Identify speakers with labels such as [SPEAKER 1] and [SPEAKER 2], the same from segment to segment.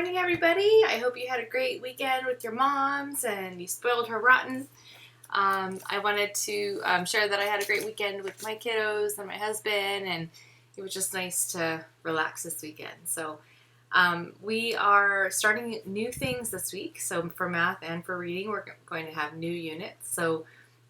[SPEAKER 1] morning, everybody. I hope you had a great weekend with your moms and you spoiled her rotten. I wanted to share that I had a great weekend with my kiddos and my husband, and it was just nice to relax this weekend. So we are starting new things this week. So for math and for reading, we're going to have new units. So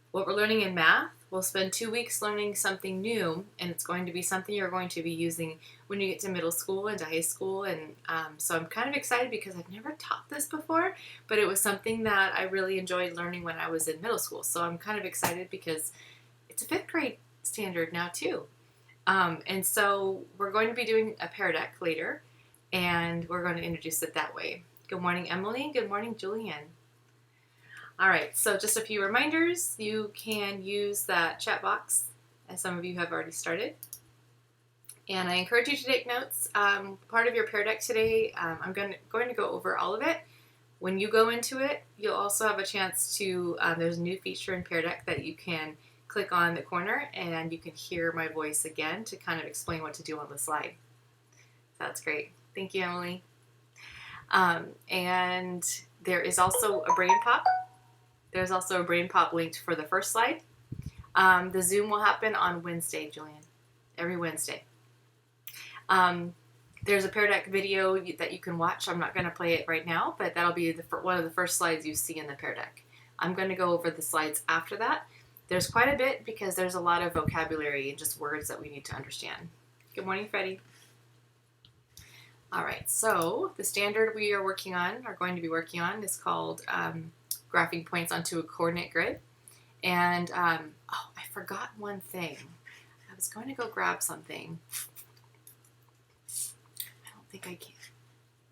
[SPEAKER 1] what we're learning in math, we'll spend 2 weeks learning something new, and it's going to be something you're going to be using when you get to middle school and to high school. And so I'm kind of excited because I've never taught this before, but it was something that I really enjoyed learning when I was in middle school. So I'm kind of excited because it's a 5th grade standard now too. And so we're going to be doing a Pier Deck later, and we're going to introduce it that way. Good morning, Emily. Good morning, Julianne. All right, so just a few reminders. You can use that chat box, as some of you have already started. And I encourage you to take notes. Part of your Pier Deck today, I'm going to go over all of it. When you go into it, you'll also have a chance to, there's a new feature in Pier Deck that you can click on the corner and you can hear my voice again to kind of explain what to do on the slide. That's great. Thank you, Emily. And there is also a BrainPOP. There's also a BrainPOP linked for the first slide. The Zoom will happen on Wednesday, Julian. Every Wednesday. There's a Pier Deck video that you can watch. I'm not going to play it right now, but that'll be one of the first slides you see in the Pier Deck. I'm going to go over the slides after that. There's quite a bit because there's a lot of vocabulary and just words that we need to understand. Good morning, Freddie. All right, so the standard we are going to be working on is called graphing points onto a coordinate grid. And, I forgot one thing. I was going to go grab something. I don't think I can.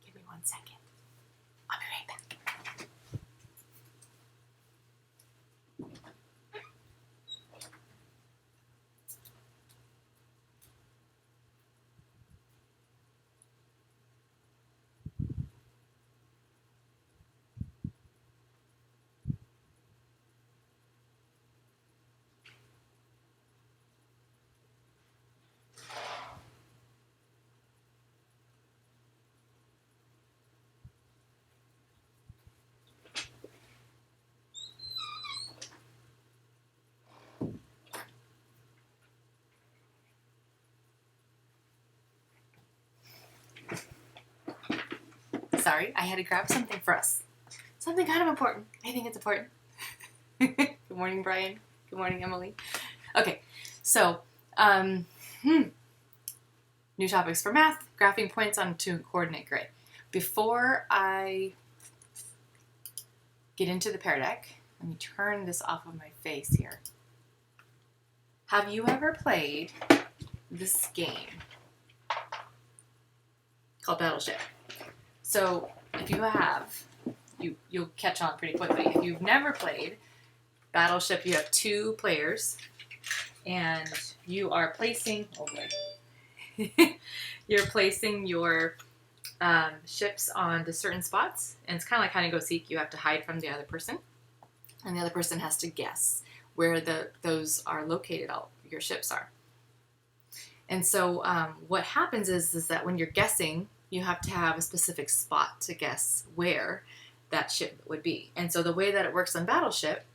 [SPEAKER 1] Give me 1 second. I'll be right back. Sorry, I had to grab something for us. Something kind of important. I think it's important. Good morning, Brian. Good morning, Emily. Okay, so new topics for math, graphing points onto a coordinate grid. Before I get into the Pier Deck, let me turn this off of my face here. Have you ever played this game called Battleship? So if you have, you'll catch on pretty quickly. If you've never played Battleship, you have 2 players, and you are placing, you're placing your ships on to certain spots, and it's kind of like hide and go seek. You have to hide from the other person, and the other person has to guess where those are located, all your ships are. And so what happens is that when you're guessing, you have to have a specific spot to guess where that ship would be. And so the way that it works on Battleship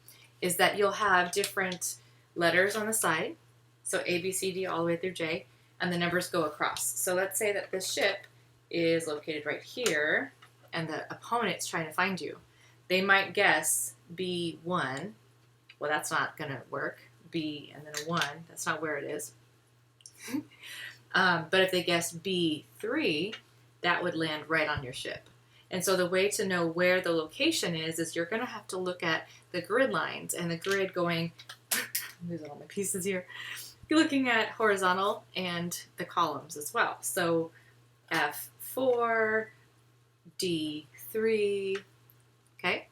[SPEAKER 1] is that you'll have different letters on the side, so A, B, C, D, all the way through J, and the numbers go across. So let's say that this ship is located right here, and the opponent's trying to find you. They might guess B1. Well, that's not going to work. B and then a 1, that's not where it is. But if they guess B3, that would land right on your ship. And so the way to know where the location is you're going to have to look at the grid lines, and the grid going, I'm losing all my pieces here. You're looking at horizontal and the columns as well. So F4, D3, okay?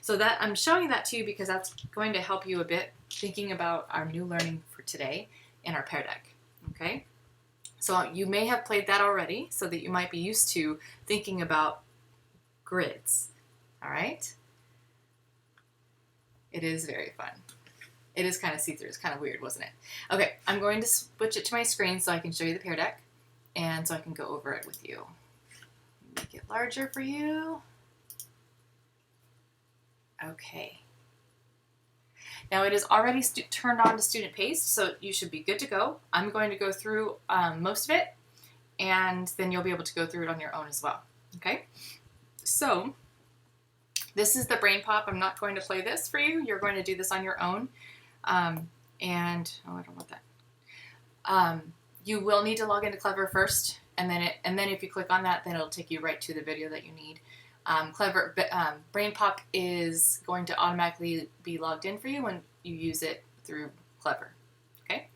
[SPEAKER 1] So that I'm showing that to you because that's going to help you a bit thinking about our new learning for today in our Pier Deck, okay? So you may have played that already so that you might be used to thinking about grids, all right? It is very fun. It is kind of see-through. It's kind of weird, wasn't it? Okay, I'm going to switch it to my screen so I can show you the Pier Deck and so I can go over it with you. Make make it larger for you. Okay. Now it is already turned on to student paced, so you should be good to go. I'm going to go through most of it, and then you'll be able to go through it on your own as well. Okay? So this is the BrainPOP. I'm not going to play this for you. You're going to do this on your own. I don't want that. You will need to log into Clever first, and then if you click on that, then it'll take you right to the video that you need. BrainPOP is going to automatically be logged in for you when you use it through Clever. Okay?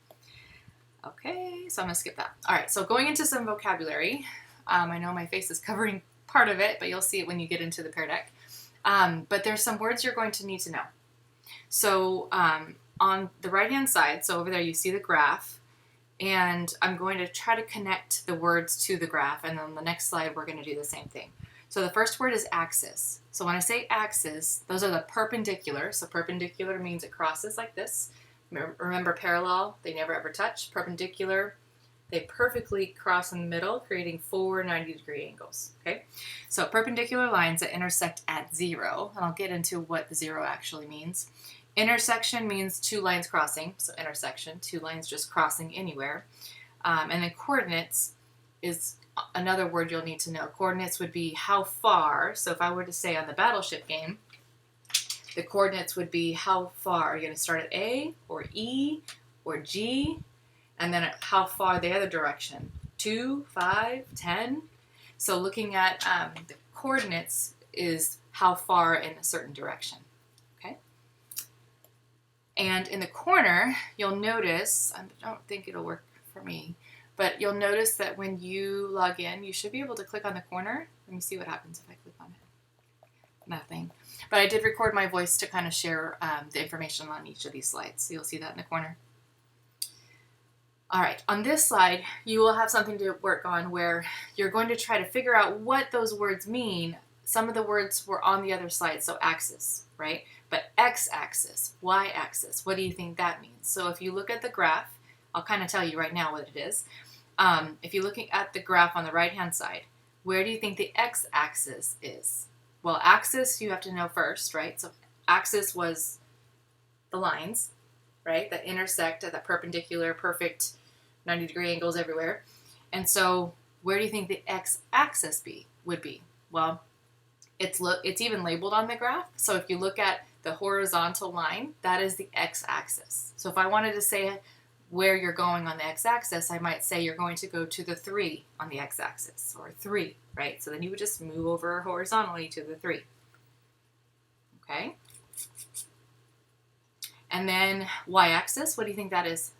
[SPEAKER 1] Okay, so I'm going to skip that. All right, so going into some vocabulary. I know my face is covering part of it, but you'll see it when you get into the Pier Deck. But there's some words you're going to need to know. So on the right-hand side, so over there you see the graph, and I'm going to try to connect the words to the graph, and then on the next slide we're going to do the same thing. So the first word is axis. So when I say axis, those are the perpendicular. So perpendicular means it crosses like this. Remember parallel, they never ever touch. Perpendicular, they perfectly cross in the middle, creating 4 90-degree angles. Okay, so perpendicular lines that intersect at 0, and I'll get into what the 0 actually means. Intersection means 2 lines crossing, so intersection, 2 lines just crossing anywhere. And then coordinates is another word you'll need to know. Coordinates would be how far. So if I were to say on the Battleship game, the coordinates would be how far. Are you going to start at A or E or G? And then how far the other direction. 2, 5, 10. So looking at the coordinates is how far in a certain direction. Okay. And in the corner, you'll notice, I don't think it'll work for me, but you'll notice that when you log in, you should be able to click on the corner. Let me see what happens if I click on it. Nothing. But I did record my voice to kind of share the information on each of these slides. So you'll see that in the corner. All right, on this slide, you will have something to work on where you're going to try to figure out what those words mean. Some of the words were on the other slide, so axis, right? But x-axis, y-axis, what do you think that means? So if you look at the graph, I'll kind of tell you right now what it is. If you're looking at the graph on the right-hand side, where do you think the x-axis is? Well, axis you have to know first, right? So axis was the lines, right, that intersect at that perpendicular, perfect 90-degree angles everywhere. And so where do you think the x-axis would be? Well, it's even labeled on the graph. So if you look at the horizontal line, that is the x-axis. So if I wanted to say where you're going on the x-axis, I might say you're going to go to the 3 on the x-axis, or 3, right? So then you would just move over horizontally to the 3. Okay? And then y-axis, what do you think that is?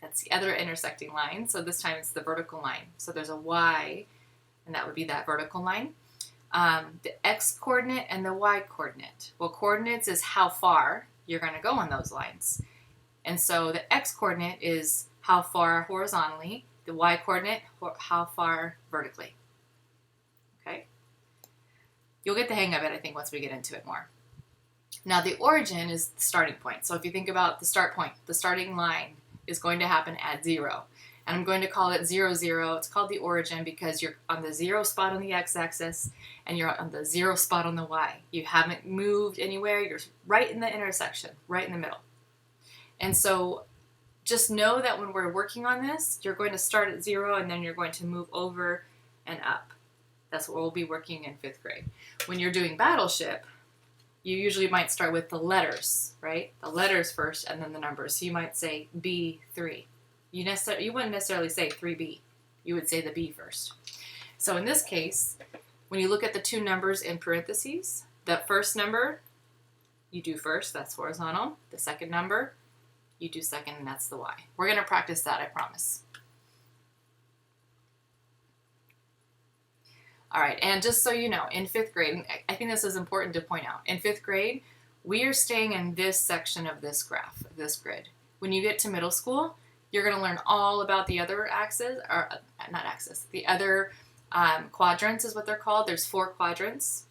[SPEAKER 1] That's the other intersecting line. So this time it's the vertical line. So there's a y, and that would be that vertical line. The x-coordinate and the y-coordinate. Well, coordinates is how far you're going to go on those lines. And so the x-coordinate is how far horizontally. The y-coordinate, how far vertically. Okay? You'll get the hang of it, I think, once we get into it more. Now, the origin is the starting point. So if you think about the start point, the starting line is going to happen at 0. And I'm going to call it 0, 0. It's called the origin because you're on the 0 spot on the x-axis and you're on the 0 spot on the y. You haven't moved anywhere. You're right in the intersection, right in the middle. And so just know that when we're working on this, you're going to start at 0 and then you're going to move over and up. That's what we'll be working in 5th grade. When you're doing Battleship, you usually might start with the letters, right? The letters first and then the numbers. So you might say B3. You wouldn't necessarily say 3B. You would say the B first. So in this case, when you look at the 2 numbers in parentheses, the first number you do first, that's horizontal. The second number, you do second, and that's the Y. We're going to practice that, I promise. All right, and just so you know, in 5th grade, I think this is important to point out, in 5th grade, we are staying in this section of this graph, this grid. When you get to middle school, you're going to learn all about the other axes, or not axis, the other quadrants is what they're called. There's 4 quadrants,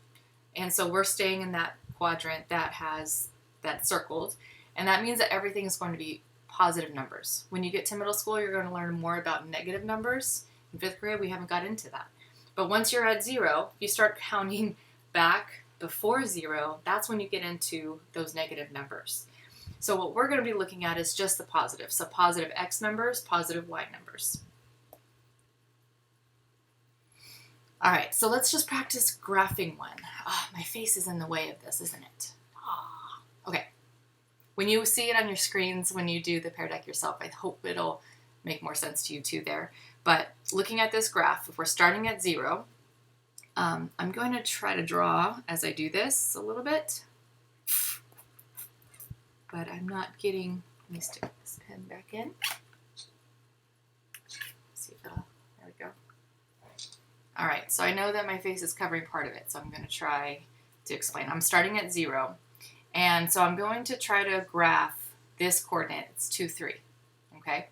[SPEAKER 1] and so we're staying in that quadrant that has that circled, and that means that everything is going to be positive numbers. When you get to middle school, you're going to learn more about negative numbers. In 5th grade, we haven't got into that. But once you're at 0, you start counting back before 0. That's when you get into those negative numbers. So what we're going to be looking at is just the positive. So positive x numbers, positive y numbers. All right, so let's just practice graphing one. Oh, my face is in the way of this, isn't it? Oh. Okay. When you see it on your screens, when you do the Pear Deck yourself, I hope it'll make more sense to you too there. But looking at this graph, if we're starting at 0, I'm going to try to draw as I do this a little bit. But I'm not getting, let me stick this pen back in. See if it'll, there we go. All right, so I know that my face is covering part of it, so I'm going to try to explain. I'm starting at 0, and so I'm going to try to graph this coordinate. It's 2, 3, okay?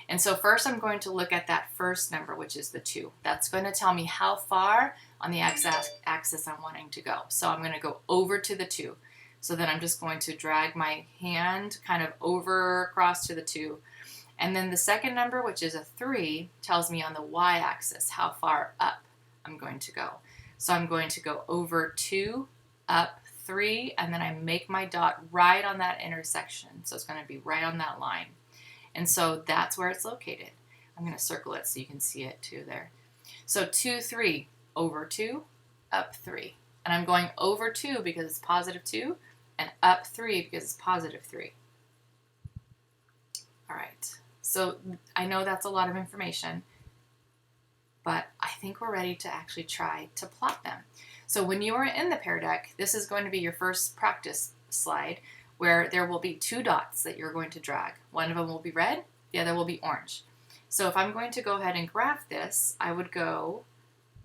[SPEAKER 1] And so first I'm going to look at that first number, which is the 2. That's going to tell me how far on the x-axis I'm wanting to go. So I'm going to go over to the 2. So then I'm just going to drag my hand kind of over across to the 2. And then the second number, which is a 3, tells me on the y-axis how far up I'm going to go. So I'm going to go over 2, up 3, and then I make my dot right on that intersection. So it's going to be right on that line. And so that's where it's located. I'm going to circle it so you can see it too there. So 2, 3, over 2, up 3. And I'm going over 2 because it's positive 2, and up 3 because it's positive 3. All right, so I know that's a lot of information, but I think we're ready to actually try to plot them. So when you are in the Pear Deck, this is going to be your first practice slide where there will be 2 dots that you're going to drag. One of them will be red, the other will be orange. So if I'm going to go ahead and graph this, I would go,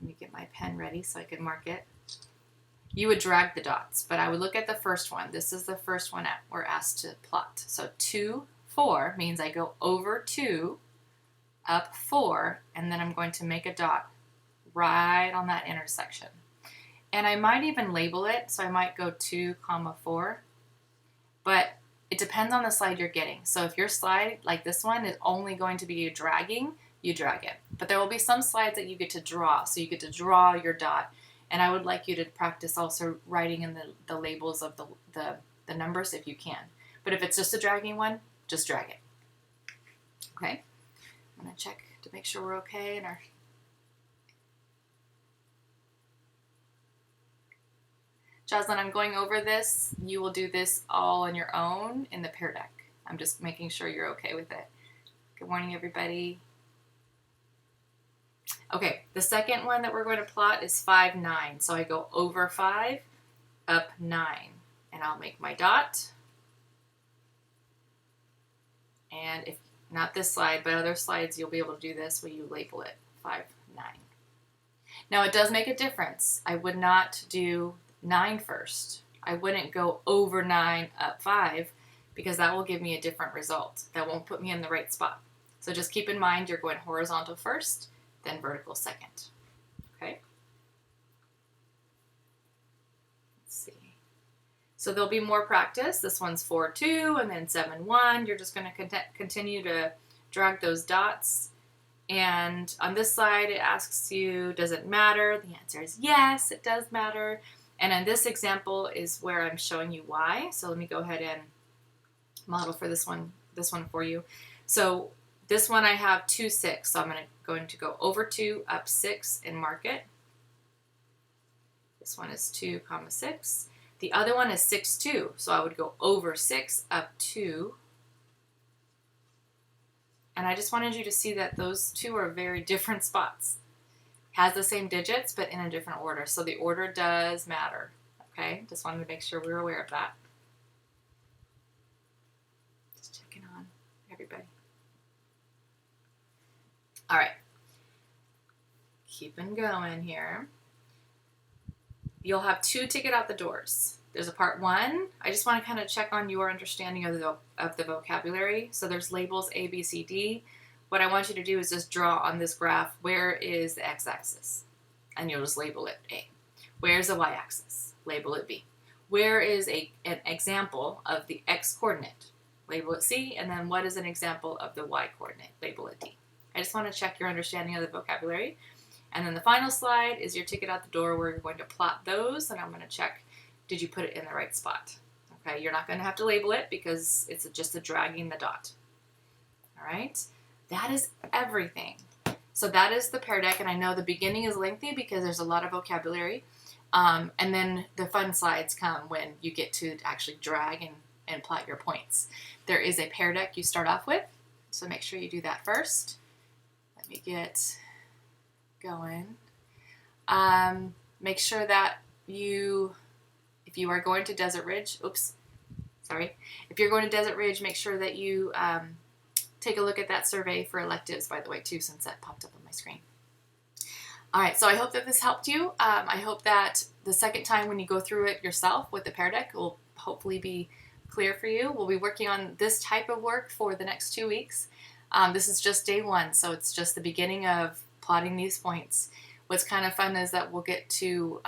[SPEAKER 1] let me get my pen ready so I can mark it. You would drag the dots, but I would look at the first one. This is the first one we're asked to plot. So 2, 4 means I go over 2, up 4, and then I'm going to make a dot right on that intersection. And I might even label it, so I might go 2, 4, but it depends on the slide you're getting. So if your slide, like this one, is only going to be dragging, you drag it. But there will be some slides that you get to draw, so you get to draw your dot. And I would like you to practice also writing in the labels of the numbers if you can. But if it's just a dragging one, just drag it. Okay? I'm going to check to make sure we're okay. And Jocelyn, I'm going over this. You will do this all on your own in the Pear Deck. I'm just making sure you're okay with it. Good morning, everybody. Okay, the second one that we're going to plot is 5, 9. So I go over 5, up 9. And I'll make my dot. And if not this slide, but other slides, you'll be able to do this where you label it 5, 9. Now it does make a difference. I would not do 9 first. I wouldn't go over 9, up 5, because that will give me a different result. That won't put me in the right spot. So just keep in mind you're going horizontal first, then vertical second. Okay? Let's see. So there'll be more practice. This one's 4, 2, and then 7, 1. You're just going to continue to drag those dots. And on this slide, it asks you, does it matter? The answer is yes, it does matter. And in this example is where I'm showing you why. So let me go ahead and model for this one for you. So this one I have 2, 6. So I'm going to go over 2, up 6, and mark it. This one is 2, 6. The other one is 6, 2. So I would go over 6, up 2. And I just wanted you to see that those two are very different spots. Has the same digits, but in a different order. So the order does matter. Okay, just wanted to make sure we were aware of that. Just checking on everybody. All right, keeping going here. You'll have 2 to get out the doors. There's a part 1. I just want to kind of check on your understanding of the vocabulary. So there's labels A, B, C, D. What I want you to do is just draw on this graph, where is the x-axis? And you'll just label it A. Where's the y-axis? Label it B. Where is an example of the x-coordinate? Label it C. And then what is an example of the y-coordinate? Label it D. I just want to check your understanding of the vocabulary. And then the final slide is your ticket out the door where you're going to plot those, and I'm going to check, did you put it in the right spot? Okay, you're not going to have to label it because it's just a dragging the dot. All right, that is everything. So that is the Pear Deck, and I know the beginning is lengthy because there's a lot of vocabulary, and then the fun slides come when you get to actually drag and plot your points. There is a Pear Deck you start off with, so make sure you do that first. Let me get going. Make sure that if you are going to Desert Ridge, if you're going to Desert Ridge, make sure that you take a look at that survey for electives, by the way, too, since that popped up on my screen. All right, so I hope that this helped you. I hope that the second time when you go through it yourself with the Pear Deck will hopefully be clear for you. We'll be working on this type of work for the next 2 weeks. This is just day one, so it's just the beginning of plotting these points. What's kind of fun is that we'll get to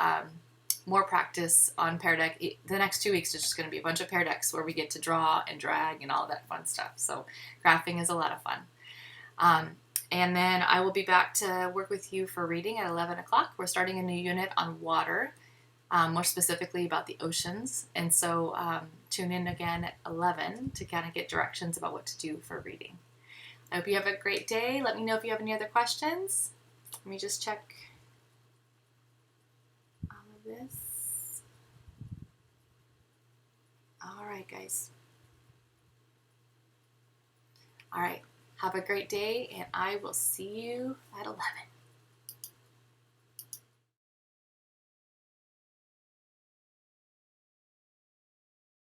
[SPEAKER 1] more practice on Pear Deck. The next 2 weeks is just going to be a bunch of Pear Decks where we get to draw and drag and all that fun stuff. So graphing is a lot of fun. And then I will be back to work with you for reading at 11 o'clock. We're starting a new unit on water, more specifically about the oceans. And so tune in again at 11 to kind of get directions about what to do for reading. I hope you have a great day. Let me know if you have any other questions. Let me just check all of this. All right, guys. All right. Have a great day, and I will see you at 11.